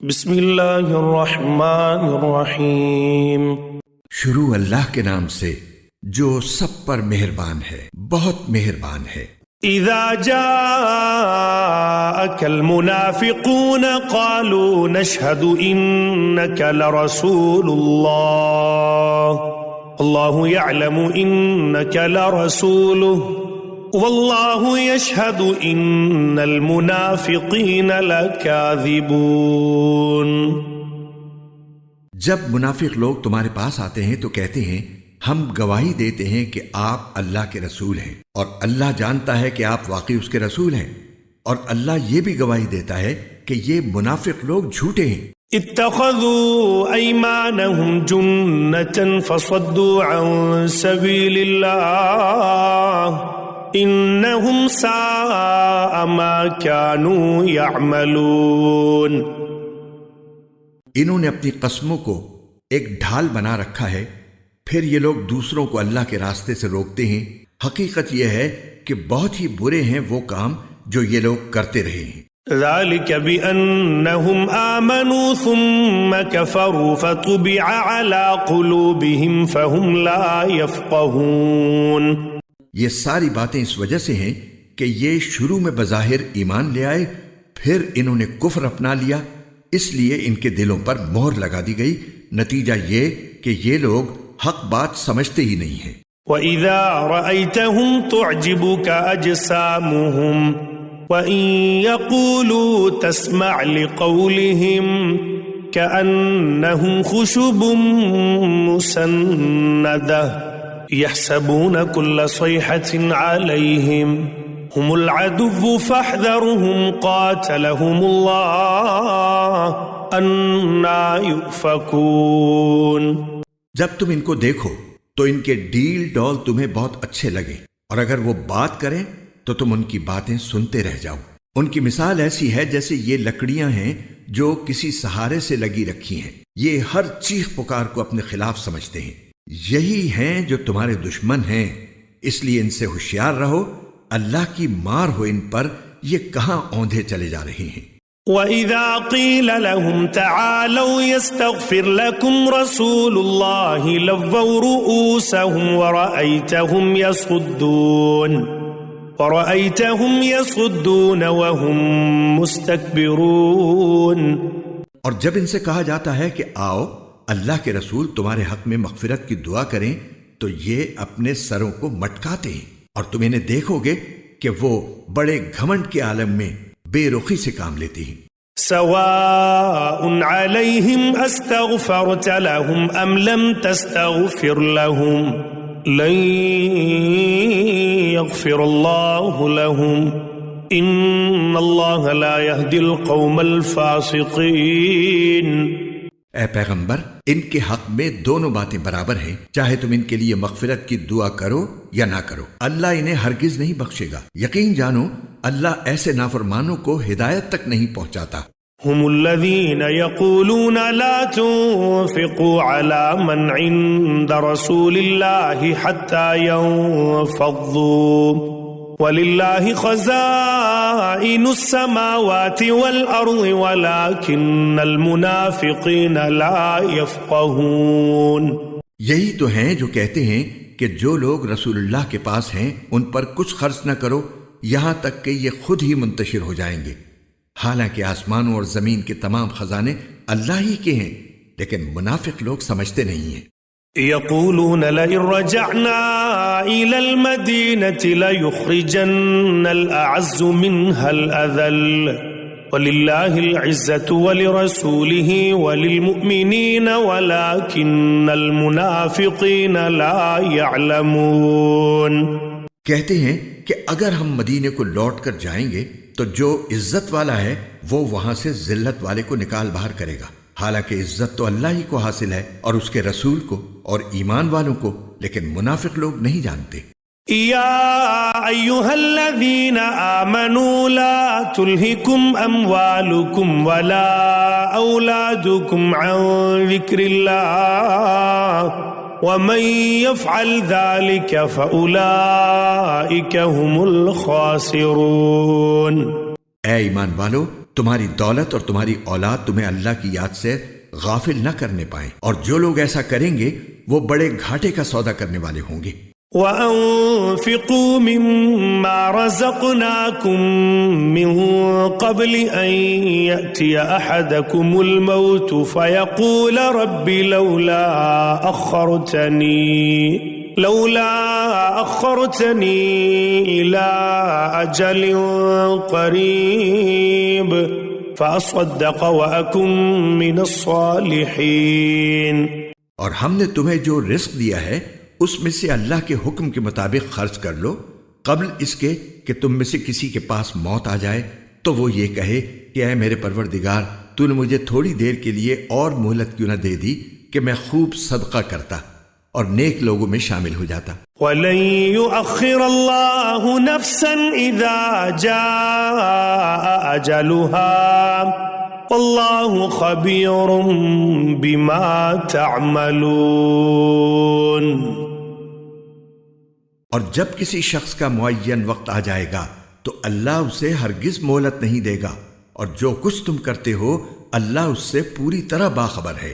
بسم اللہ الرحمن الرحیم۔ شروع اللہ کے نام سے جو سب پر مہربان ہے، بہت مہربان ہے۔ اذا جاءك المنافقون قالوا نشهد انك لرسول الله والله يعلم انك لرسوله والله يشهد ان المنافقين لكاذبون۔ جب منافق لوگ تمہارے پاس آتے ہیں تو کہتے ہیں ہم گواہی دیتے ہیں کہ آپ اللہ کے رسول ہیں، اور اللہ جانتا ہے کہ آپ واقعی اس کے رسول ہیں، اور اللہ یہ بھی گواہی دیتا ہے کہ یہ منافق لوگ جھوٹے ہیں۔ اتخذوا ایمانهم جنة فصدوا عن سبیل اللہ انہم ساء ما كانوا يعملون۔ انہوں نے اپنی قسموں کو ایک ڈھال بنا رکھا ہے، پھر یہ لوگ دوسروں کو اللہ کے راستے سے روکتے ہیں۔ حقیقت یہ ہے کہ بہت ہی برے ہیں وہ کام جو یہ لوگ کرتے رہے ہیں۔ ذلك بأنهم آمنوا ثم كفروا فطبع على قلوبهم فهم لا يفقهون۔ یہ ساری باتیں اس وجہ سے ہیں کہ یہ شروع میں بظاہر ایمان لے آئے، پھر انہوں نے کفر اپنا لیا، اس لیے ان کے دلوں پر مہر لگا دی گئی۔ نتیجہ یہ کہ یہ لوگ حق بات سمجھتے ہی نہیں ہیں۔ وَإِذَا رَأَيْتَهُمْ تُعْجِبُكَ أَجْسَامُهُمْ وَإِن يَقُولُوا تَسْمَعْ لِقَوْلِهِمْ كَأَنَّهُمْ خُشُبٌ مُّسَنَّدَةٌ يَحْسَبُونَ كُلَّ صَيْحَةٍ عَلَيْهِمْ هُمُ الْعَدُوُّ فَاحْذَرْهُمْ قَاتَلَهُمُ اللَّهُ أَنَّىٰ يُؤْفَكُونَ۔ جب تم ان کو دیکھو تو ان کے ڈیل ڈول تمہیں بہت اچھے لگے، اور اگر وہ بات کریں تو تم ان کی باتیں سنتے رہ جاؤ۔ ان کی مثال ایسی ہے جیسے یہ لکڑیاں ہیں جو کسی سہارے سے لگی رکھی ہیں، یہ ہر چیخ پکار کو اپنے خلاف سمجھتے ہیں۔ یہی ہیں جو تمہارے دشمن ہیں، اس لیے ان سے ہوشیار رہو، اللہ کی مار ہو ان پر، یہ کہاں اوندھے چلے جا رہے ہیں۔ وَإِذَا قِيلَ لَهُمْ تَعَالَوْا يَسْتَغْفِرْ لَكُمْ رَسُولُ اللَّهِ لَوَّوْا رُؤُوسَهُمْ وَرَأَيْتَهُمْ يَصُدُّونَ وَهُمْ مُسْتَكْبِرُونَ۔ اور جب ان سے کہا جاتا ہے کہ آؤ اللہ کے رسول تمہارے حق میں مغفرت کی دعا کریں تو یہ اپنے سروں کو مٹکاتے ہیں، اور تم انہیں دیکھو گے کہ وہ بڑے گھمنڈ کے عالم میں بے رخی سے کام لیتی ہیں۔ سواء علیہم استغفرت لهم ام لم تستغفر لهم لن یغفر اللہ لهم ان اللہ لا يهدی القوم الفاسقین۔ اے پیغمبر، ان کے حق میں دونوں باتیں برابر ہیں، چاہے تم ان کے لیے مغفرت کی دعا کرو یا نہ کرو، اللہ انہیں ہرگز نہیں بخشے گا۔ یقین جانو اللہ ایسے نافرمانوں کو ہدایت تک نہیں پہنچاتا۔ هم الذين يقولون لا تنفقوا على من عند رسول الله حتى ينفضوا وَلِلَّهِ خَزَائِنُ السَّمَاوَاتِ وَالْأَرْضِ وَلَكِنَّ الْمُنَافِقِينَ لَا يَفْقَهُونَ۔ یہی تو ہیں جو کہتے ہیں کہ جو لوگ رسول اللہ کے پاس ہیں ان پر کچھ خرچ نہ کرو یہاں تک کہ یہ خود ہی منتشر ہو جائیں گے، حالانکہ آسمانوں اور زمین کے تمام خزانے اللہ ہی کے ہیں، لیکن منافق لوگ سمجھتے نہیں ہیں۔ يقولون لئن رجعنا إلى المدينة ليخرجن الأعز منها الأذل ولله العزة ولرسوله وللمؤمنين ولكن المنافقين لا يعلمون۔ کہتے ہیں کہ اگر ہم مدینے کو لوٹ کر جائیں گے تو جو عزت والا ہے وہ وہاں سے ذلت والے کو نکال باہر کرے گا، حالانکہ عزت تو اللہ ہی کو حاصل ہے اور اس کے رسول کو اور ایمان والوں کو، لیکن منافق لوگ نہیں جانتے۔ یا ایھا الذین آمنوا لا تلہکم اموالکم ولا اولادکم عن ذکر اللہ ومن يفعل ذلك فأولئك هم الخاسرون۔ اے ایمان والو، تمہاری دولت اور تمہاری اولاد تمہیں اللہ کی یاد سے غافل نہ کرنے پائیں، اور جو لوگ ایسا کریں گے وہ بڑے گھاٹے کا سودا کرنے والے ہوں گے۔ وَأَنفِقُوا مِمَّا رَزَقْنَاكُم مِّن قَبْلِ أَن يَأْتِيَ أَحَدَكُمُ الْمَوْتُ فَيَقُولَ رَبِّ لَوْلَا أَخَّرْتَنِي إِلَىٰ أَجَلٍ قَرِيبٍ فَأَصَّدَّقَ وَأَكُن مِّنَ الصَّالِحِينَ۔ اور ہم نے تمہیں جو رزق دیا ہے اس میں سے اللہ کے حکم کے مطابق خرچ کر لو، قبل اس کے کہ تم میں سے کسی کے پاس موت آ جائے تو وہ یہ کہے کہ اے میرے پروردگار، تو نے مجھے تھوڑی دیر کے لیے اور مہلت کیوں نہ دے دی کہ میں خوب صدقہ کرتا اور نیک لوگوں میں شامل ہو جاتا۔ وَلَن يُؤَخِّرَ اللَّهُ نَفْسًا إِذَا جَاءَ أَجَلُهَا وَاللَّهُ خَبِيرٌ بِمَا تَعْمَلُونَ۔ اور جب کسی شخص کا معین وقت آ جائے گا تو اللہ اسے ہرگز مہلت نہیں دے گا، اور جو کچھ تم کرتے ہو اللہ اس سے پوری طرح باخبر ہے۔